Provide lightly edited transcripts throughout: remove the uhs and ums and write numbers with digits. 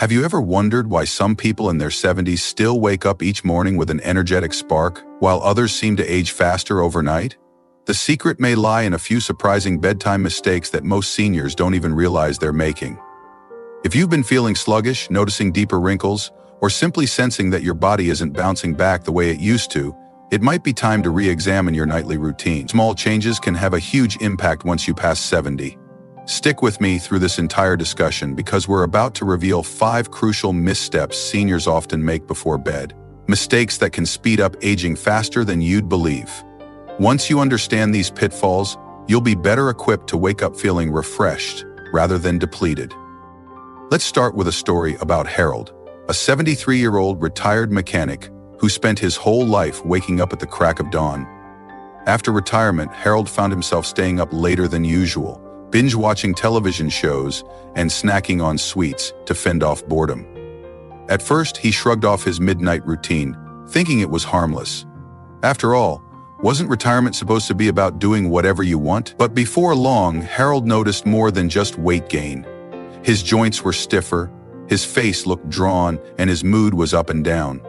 Have you ever wondered why some people in their 70s still wake up each morning with an energetic spark, while others seem to age faster overnight? The secret may lie in a few surprising bedtime mistakes that most seniors don't even realize they're making. If you've been feeling sluggish, noticing deeper wrinkles, or simply sensing that your body isn't bouncing back the way it used to, it might be time to re-examine your nightly routine. Small changes can have a huge impact once you pass 70. Stick with me through this entire discussion because we're about to reveal 5 crucial missteps seniors often make before bed. Mistakes that can speed up aging faster than you'd believe. Once you understand these pitfalls, you'll be better equipped to wake up feeling refreshed rather than depleted. Let's start with a story about Harold, a 73-year-old retired mechanic who spent his whole life waking up at the crack of dawn. After retirement, Harold found himself staying up later than usual, binge-watching television shows and snacking on sweets to fend off boredom. At first, he shrugged off his midnight routine, thinking it was harmless. After all, wasn't retirement supposed to be about doing whatever you want? But before long, Harold noticed more than just weight gain. His joints were stiffer, his face looked drawn, and his mood was up and down.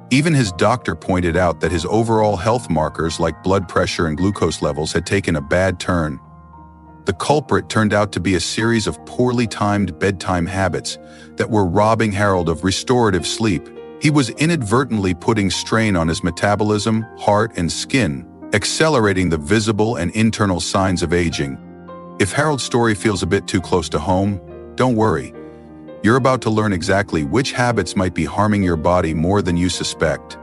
Even his doctor pointed out that his overall health markers like blood pressure and glucose levels had taken a bad turn. The culprit turned out to be a series of poorly timed bedtime habits that were robbing Harold of restorative sleep. He was inadvertently putting strain on his metabolism, heart, and skin, accelerating the visible and internal signs of aging. If Harold's story feels a bit too close to home, don't worry. You're about to learn exactly which habits might be harming your body more than you suspect.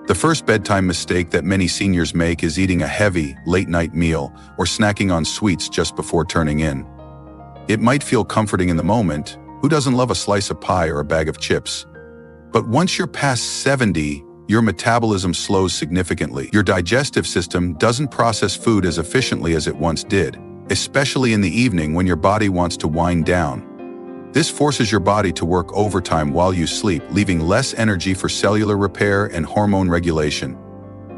The first bedtime mistake that many seniors make is eating a heavy, late-night meal or snacking on sweets just before turning in. It might feel comforting in the moment. Who doesn't love a slice of pie or a bag of chips? But once you're past 70, your metabolism slows significantly. Your digestive system doesn't process food as efficiently as it once did, especially in the evening when your body wants to wind down. This forces your body to work overtime while you sleep, leaving less energy for cellular repair and hormone regulation.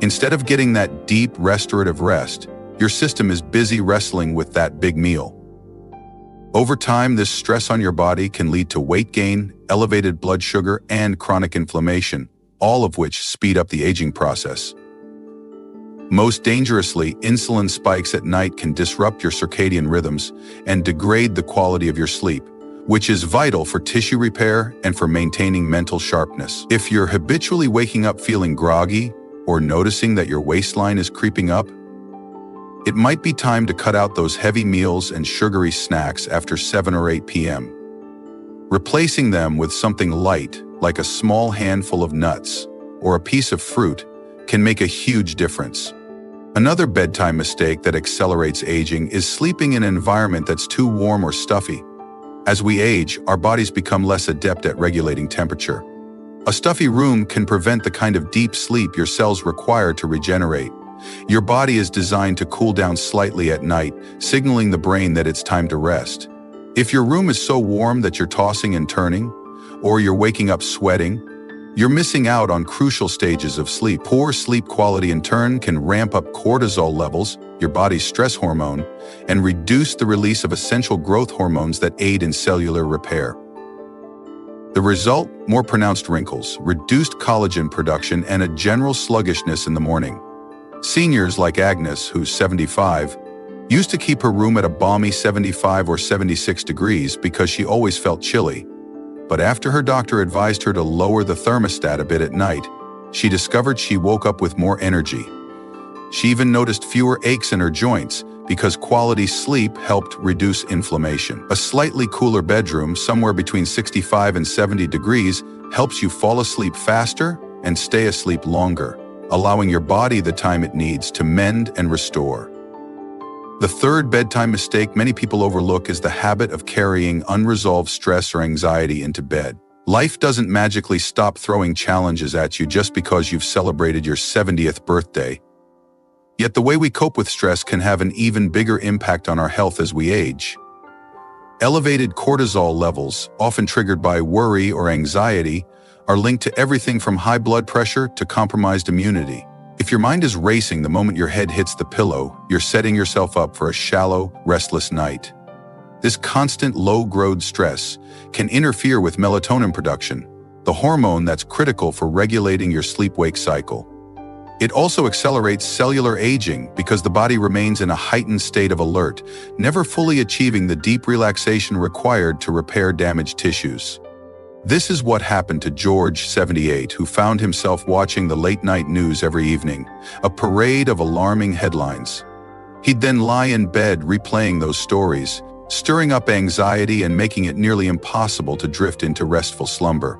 Instead of getting that deep, restorative rest, your system is busy wrestling with that big meal. Over time, this stress on your body can lead to weight gain, elevated blood sugar, and chronic inflammation, all of which speed up the aging process. Most dangerously, insulin spikes at night can disrupt your circadian rhythms and degrade the quality of your sleep, which is vital for tissue repair and for maintaining mental sharpness. If you're habitually waking up feeling groggy or noticing that your waistline is creeping up, it might be time to cut out those heavy meals and sugary snacks after 7 or 8 p.m. Replacing them with something light, like a small handful of nuts or a piece of fruit, can make a huge difference. Another bedtime mistake that accelerates aging is sleeping in an environment that's too warm or stuffy. As we age, our bodies become less adept at regulating temperature. A stuffy room can prevent the kind of deep sleep your cells require to regenerate. Your body is designed to cool down slightly at night, signaling the brain that it's time to rest. If your room is so warm that you're tossing and turning, or you're waking up sweating, you're missing out on crucial stages of sleep. Poor sleep quality in turn can ramp up cortisol levels, your body's stress hormone, and reduce the release of essential growth hormones that aid in cellular repair. The result? More pronounced wrinkles, reduced collagen production, and a general sluggishness in the morning. Seniors like Agnes, who's 75, used to keep her room at a balmy 75 or 76 degrees because she always felt chilly. But after her doctor advised her to lower the thermostat a bit at night, she discovered she woke up with more energy. She even noticed fewer aches in her joints because quality sleep helped reduce inflammation. A slightly cooler bedroom, somewhere between 65 and 70 degrees, helps you fall asleep faster and stay asleep longer, allowing your body the time it needs to mend and restore. The third bedtime mistake many people overlook is the habit of carrying unresolved stress or anxiety into bed. Life doesn't magically stop throwing challenges at you just because you've celebrated your 70th birthday. Yet the way we cope with stress can have an even bigger impact on our health as we age. Elevated cortisol levels, often triggered by worry or anxiety, are linked to everything from high blood pressure to compromised immunity. If your mind is racing the moment your head hits the pillow, you're setting yourself up for a shallow, restless night. This constant low-grade stress can interfere with melatonin production, the hormone that's critical for regulating your sleep-wake cycle. It also accelerates cellular aging because the body remains in a heightened state of alert, never fully achieving the deep relaxation required to repair damaged tissues. This is what happened to George, 78, who found himself watching the late-night news every evening, a parade of alarming headlines. He'd then lie in bed replaying those stories, stirring up anxiety and making it nearly impossible to drift into restful slumber.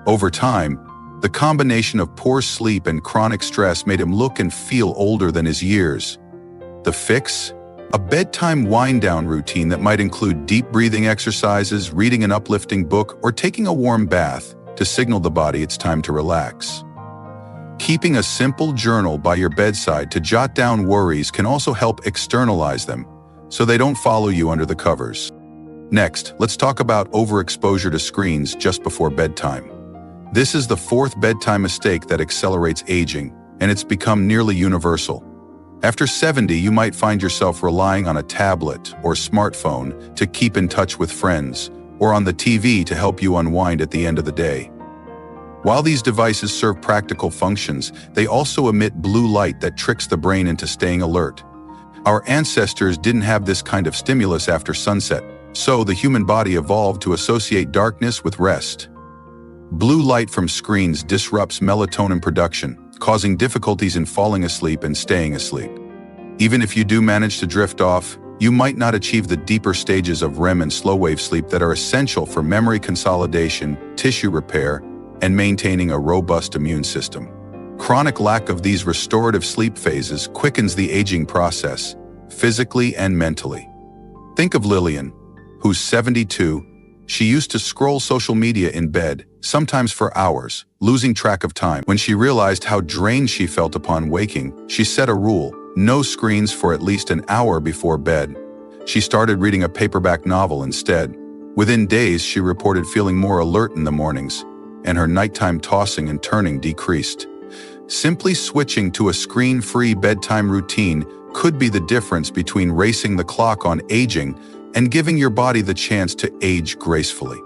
Over time, the combination of poor sleep and chronic stress made him look and feel older than his years. The fix? A bedtime wind-down routine that might include deep breathing exercises, reading an uplifting book, or taking a warm bath to signal the body it's time to relax. Keeping a simple journal by your bedside to jot down worries can also help externalize them, so they don't follow you under the covers. Next, let's talk about overexposure to screens just before bedtime. This is the fourth bedtime mistake that accelerates aging, and it's become nearly universal. After 70, you might find yourself relying on a tablet or smartphone to keep in touch with friends, or on the TV to help you unwind at the end of the day. While these devices serve practical functions, they also emit blue light that tricks the brain into staying alert. Our ancestors didn't have this kind of stimulus after sunset, so the human body evolved to associate darkness with rest. Blue light from screens disrupts melatonin production, causing difficulties in falling asleep and staying asleep. Even if you do manage to drift off, you might not achieve the deeper stages of REM and slow-wave sleep that are essential for memory consolidation, tissue repair, and maintaining a robust immune system. Chronic lack of these restorative sleep phases quickens the aging process, physically and mentally. Think of Lillian, who's 72. She used to scroll social media in bed, sometimes for hours, losing track of time. When she realized how drained she felt upon waking, she set a rule: no screens for at least an hour before bed. She started reading a paperback novel instead. Within days, she reported feeling more alert in the mornings, and her nighttime tossing and turning decreased. Simply switching to a screen-free bedtime routine could be the difference between racing the clock on aging and giving your body the chance to age gracefully.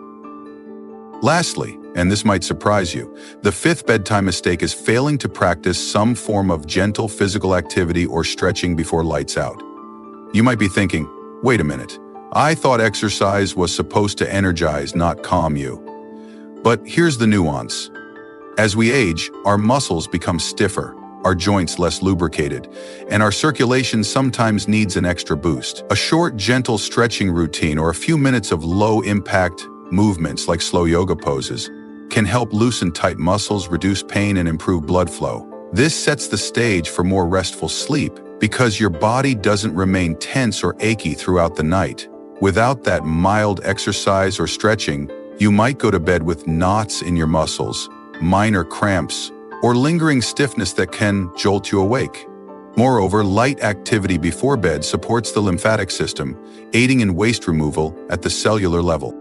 Lastly, and this might surprise you, the fifth bedtime mistake is failing to practice some form of gentle physical activity or stretching before lights out. You might be thinking, wait a minute, I thought exercise was supposed to energize, not calm you. But here's the nuance. As we age, our muscles become stiffer, our joints less lubricated, and our circulation sometimes needs an extra boost. A short, gentle stretching routine or a few minutes of low-impact movements like slow yoga poses can help loosen tight muscles, reduce pain, and improve blood flow. This sets the stage for more restful sleep because your body doesn't remain tense or achy throughout the night. Without that mild exercise or stretching, you might go to bed with knots in your muscles, minor cramps, or lingering stiffness that can jolt you awake. Moreover, light activity before bed supports the lymphatic system, aiding in waste removal at the cellular level.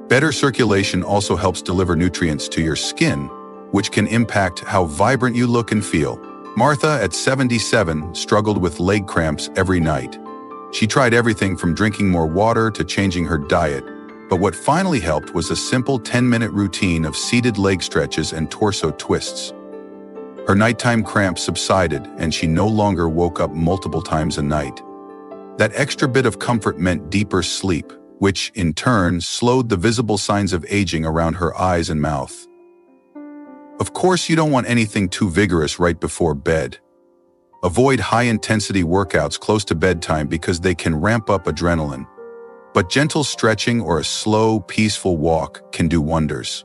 Better circulation also helps deliver nutrients to your skin, which can impact how vibrant you look and feel. Martha, at 77, struggled with leg cramps every night. She tried everything from drinking more water to changing her diet, but what finally helped was a simple 10-minute routine of seated leg stretches and torso twists. Her nighttime cramps subsided, and she no longer woke up multiple times a night. That extra bit of comfort meant deeper sleep, which, in turn, slowed the visible signs of aging around her eyes and mouth. Of course, you don't want anything too vigorous right before bed. Avoid high-intensity workouts close to bedtime because they can ramp up adrenaline. But gentle stretching or a slow, peaceful walk can do wonders.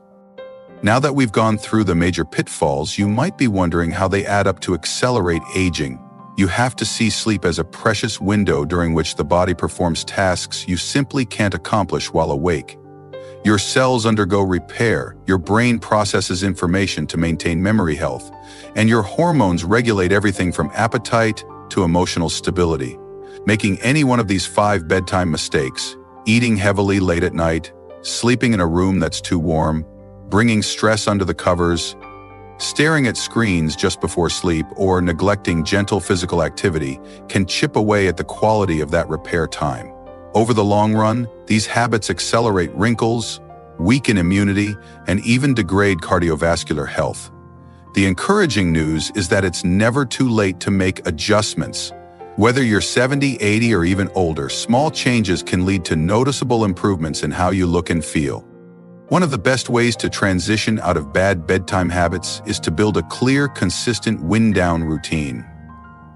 Now that we've gone through the major pitfalls, you might be wondering how they add up to accelerate aging. You have to see sleep as a precious window during which the body performs tasks you simply can't accomplish while awake. Your cells undergo repair, your brain processes information to maintain memory health, and your hormones regulate everything from appetite to emotional stability. Making any one of these 5 bedtime mistakes, eating heavily late at night, sleeping in a room that's too warm, bringing stress under the covers, staring at screens just before sleep, or neglecting gentle physical activity can chip away at the quality of that repair time. Over the long run, these habits accelerate wrinkles, weaken immunity, and even degrade cardiovascular health. The encouraging news is that it's never too late to make adjustments. Whether you're 70, 80, or even older, small changes can lead to noticeable improvements in how you look and feel. One of the best ways to transition out of bad bedtime habits is to build a clear, consistent wind-down routine.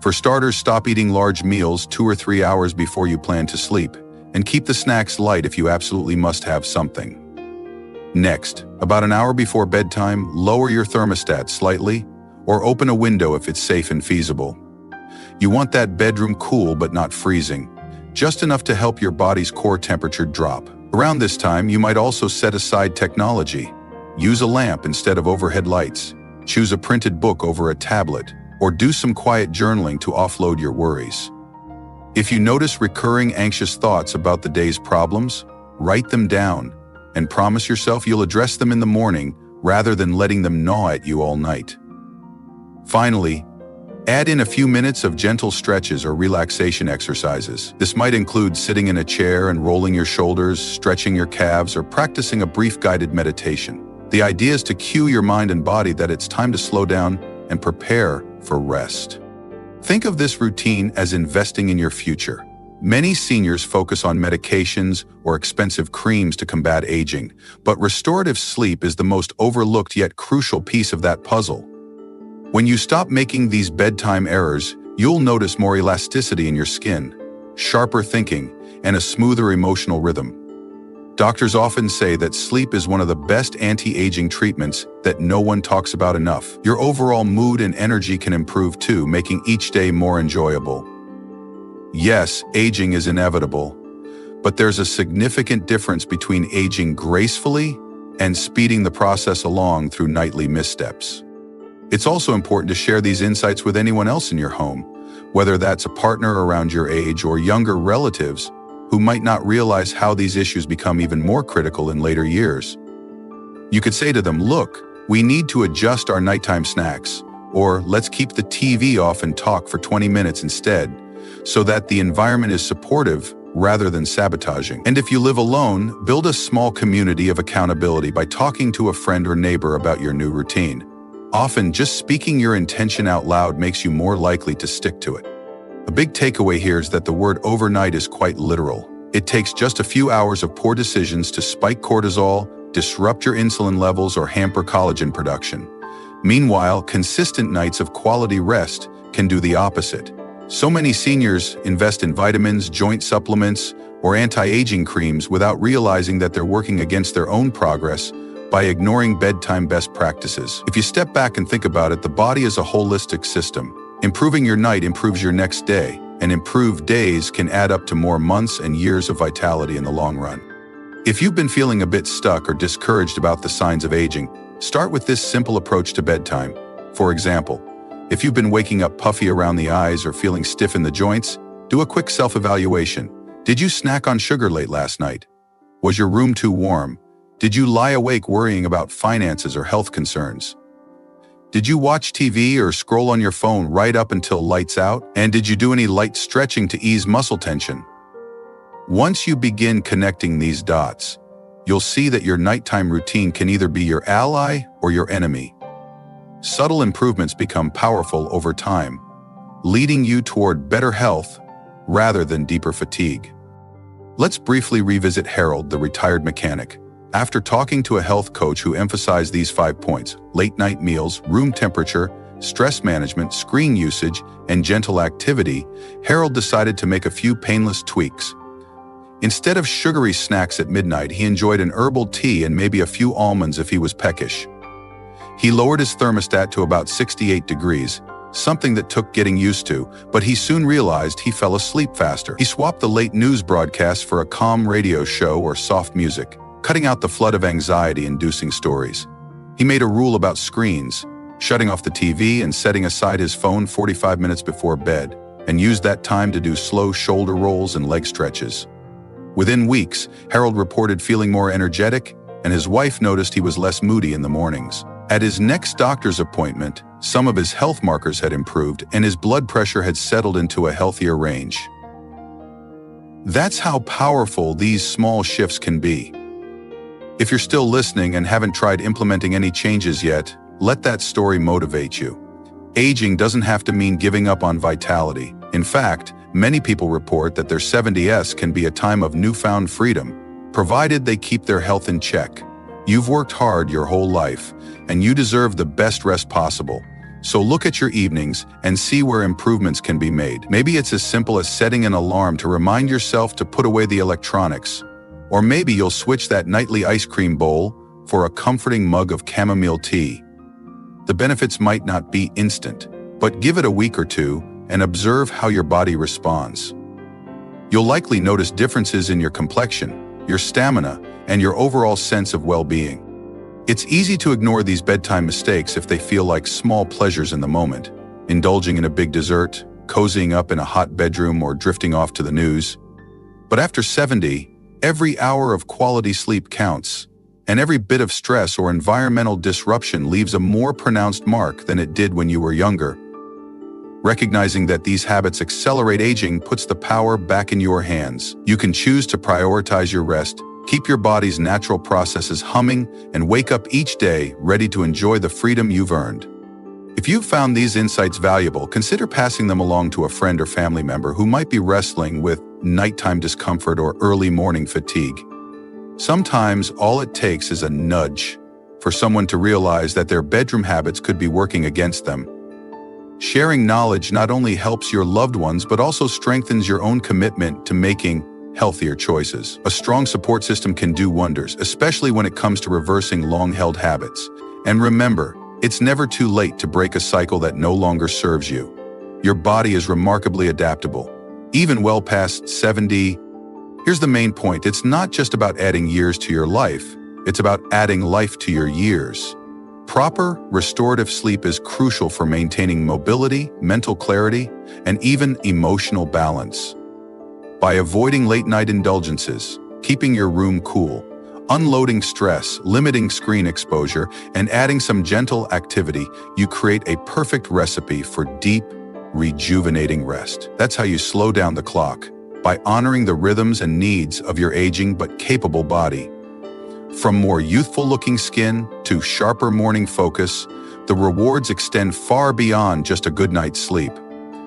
For starters, stop eating large meals 2 or 3 hours before you plan to sleep, and keep the snacks light if you absolutely must have something. Next, about an hour before bedtime, lower your thermostat slightly, or open a window if it's safe and feasible. You want that bedroom cool but not freezing, just enough to help your body's core temperature drop. Around this time, you might also set aside technology. Use a lamp instead of overhead lights, choose a printed book over a tablet, or do some quiet journaling to offload your worries. If you notice recurring anxious thoughts about the day's problems, write them down and promise yourself you'll address them in the morning rather than letting them gnaw at you all night. Finally, add in a few minutes of gentle stretches or relaxation exercises. This might include sitting in a chair and rolling your shoulders, stretching your calves, or practicing a brief guided meditation. The idea is to cue your mind and body that it's time to slow down and prepare for rest. Think of this routine as investing in your future. Many seniors focus on medications or expensive creams to combat aging, but restorative sleep is the most overlooked yet crucial piece of that puzzle. When you stop making these bedtime errors, you'll notice more elasticity in your skin, sharper thinking, and a smoother emotional rhythm. Doctors often say that sleep is one of the best anti-aging treatments that no one talks about enough. Your overall mood and energy can improve too, making each day more enjoyable. Yes, aging is inevitable, but there's a significant difference between aging gracefully and speeding the process along through nightly missteps. It's also important to share these insights with anyone else in your home, whether that's a partner around your age or younger relatives who might not realize how these issues become even more critical in later years. You could say to them, "Look, we need to adjust our nighttime snacks," or "Let's keep the TV off and talk for 20 minutes instead," so that the environment is supportive rather than sabotaging. And if you live alone, build a small community of accountability by talking to a friend or neighbor about your new routine. Often, just speaking your intention out loud makes you more likely to stick to it. A big takeaway here is that the word overnight is quite literal. It takes just a few hours of poor decisions to spike cortisol, disrupt your insulin levels, or hamper collagen production. Meanwhile, consistent nights of quality rest can do the opposite. So many seniors invest in vitamins, joint supplements, or anti-aging creams without realizing that they're working against their own progress by ignoring bedtime best practices. If you step back and think about it, the body is a holistic system. Improving your night improves your next day, and improved days can add up to more months and years of vitality in the long run. If you've been feeling a bit stuck or discouraged about the signs of aging, start with this simple approach to bedtime. For example, if you've been waking up puffy around the eyes or feeling stiff in the joints, do a quick self-evaluation. Did you snack on sugar late last night? Was your room too warm? Did you lie awake worrying about finances or health concerns? Did you watch TV or scroll on your phone right up until lights out? And did you do any light stretching to ease muscle tension? Once you begin connecting these dots, you'll see that your nighttime routine can either be your ally or your enemy. Subtle improvements become powerful over time, leading you toward better health rather than deeper fatigue. Let's briefly revisit Harold, the retired mechanic. After talking to a health coach who emphasized these 5 points: late-night meals, room temperature, stress management, screen usage, and gentle activity, Harold decided to make a few painless tweaks. Instead of sugary snacks at midnight, he enjoyed an herbal tea and maybe a few almonds if he was peckish. He lowered his thermostat to about 68 degrees, something that took getting used to, but he soon realized he fell asleep faster. He swapped the late news broadcast for a calm radio show or soft music, cutting out the flood of anxiety-inducing stories. He made a rule about screens, shutting off the TV and setting aside his phone 45 minutes before bed, and used that time to do slow shoulder rolls and leg stretches. Within weeks, Harold reported feeling more energetic, and his wife noticed he was less moody in the mornings. At his next doctor's appointment, some of his health markers had improved and his blood pressure had settled into a healthier range. That's how powerful these small shifts can be. If you're still listening and haven't tried implementing any changes yet, let that story motivate you. Aging doesn't have to mean giving up on vitality. In fact, many people report that their 70s can be a time of newfound freedom, provided they keep their health in check. You've worked hard your whole life, and you deserve the best rest possible. So look at your evenings and see where improvements can be made. Maybe it's as simple as setting an alarm to remind yourself to put away the electronics. Or maybe you'll switch that nightly ice cream bowl for a comforting mug of chamomile tea. The benefits might not be instant, but give it a week or two and observe how your body responds. You'll likely notice differences in your complexion, your stamina, and your overall sense of well-being. It's easy to ignore these bedtime mistakes if they feel like small pleasures in the moment, indulging in a big dessert, cozying up in a hot bedroom, or drifting off to the news. But after 70, every hour of quality sleep counts, and every bit of stress or environmental disruption leaves a more pronounced mark than it did when you were younger. Recognizing that these habits accelerate aging puts the power back in your hands. You can choose to prioritize your rest, keep your body's natural processes humming, and wake up each day ready to enjoy the freedom you've earned. If you've found these insights valuable, consider passing them along to a friend or family member who might be wrestling with nighttime discomfort or early morning fatigue. Sometimes all it takes is a nudge for someone to realize that their bedroom habits could be working against them. Sharing knowledge not only helps your loved ones but also strengthens your own commitment to making healthier choices. A strong support system can do wonders, especially when it comes to reversing long-held habits. And remember, it's never too late to break a cycle that no longer serves you. Your body is remarkably adaptable, even well past 70. Here's the main point. It's not just about adding years to your life. It's about adding life to your years. Proper, restorative sleep is crucial for maintaining mobility, mental clarity, and even emotional balance. By avoiding late-night indulgences, keeping your room cool, unloading stress, limiting screen exposure, and adding some gentle activity, you create a perfect recipe for deep, rejuvenating rest. That's how you slow down the clock, by honoring the rhythms and needs of your aging but capable body. From more youthful-looking skin to sharper morning focus, the rewards extend far beyond just a good night's sleep.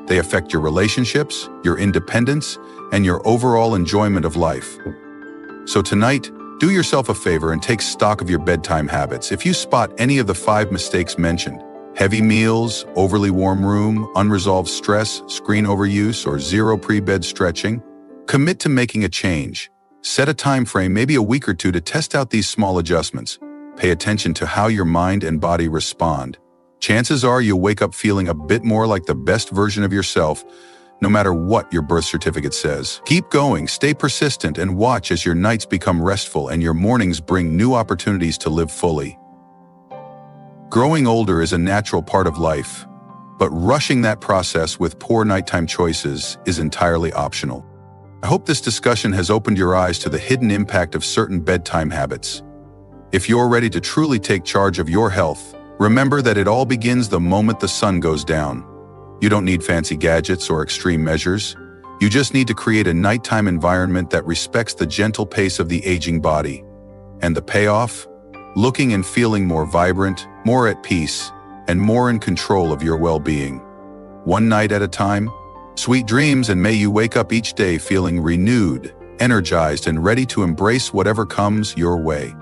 They affect your relationships, your independence, and your overall enjoyment of life. So tonight, do yourself a favor and take stock of your bedtime habits. If you spot any of the 5 mistakes mentioned, heavy meals, overly warm room, unresolved stress, screen overuse, or zero pre-bed stretching, commit to making a change. Set a time frame, maybe a week or two, to test out these small adjustments. Pay attention to how your mind and body respond. Chances are you'll wake up feeling a bit more like the best version of yourself, no matter what your birth certificate says. Keep going, stay persistent, and watch as your nights become restful and your mornings bring new opportunities to live fully. Growing older is a natural part of life, but rushing that process with poor nighttime choices is entirely optional. I hope this discussion has opened your eyes to the hidden impact of certain bedtime habits. If you're ready to truly take charge of your health, remember that it all begins the moment the sun goes down. You don't need fancy gadgets or extreme measures. You just need to create a nighttime environment that respects the gentle pace of the aging body. And the payoff? Looking and feeling more vibrant, more at peace, and more in control of your well-being. One night at a time. Sweet dreams, and may you wake up each day feeling renewed, energized, and ready to embrace whatever comes your way.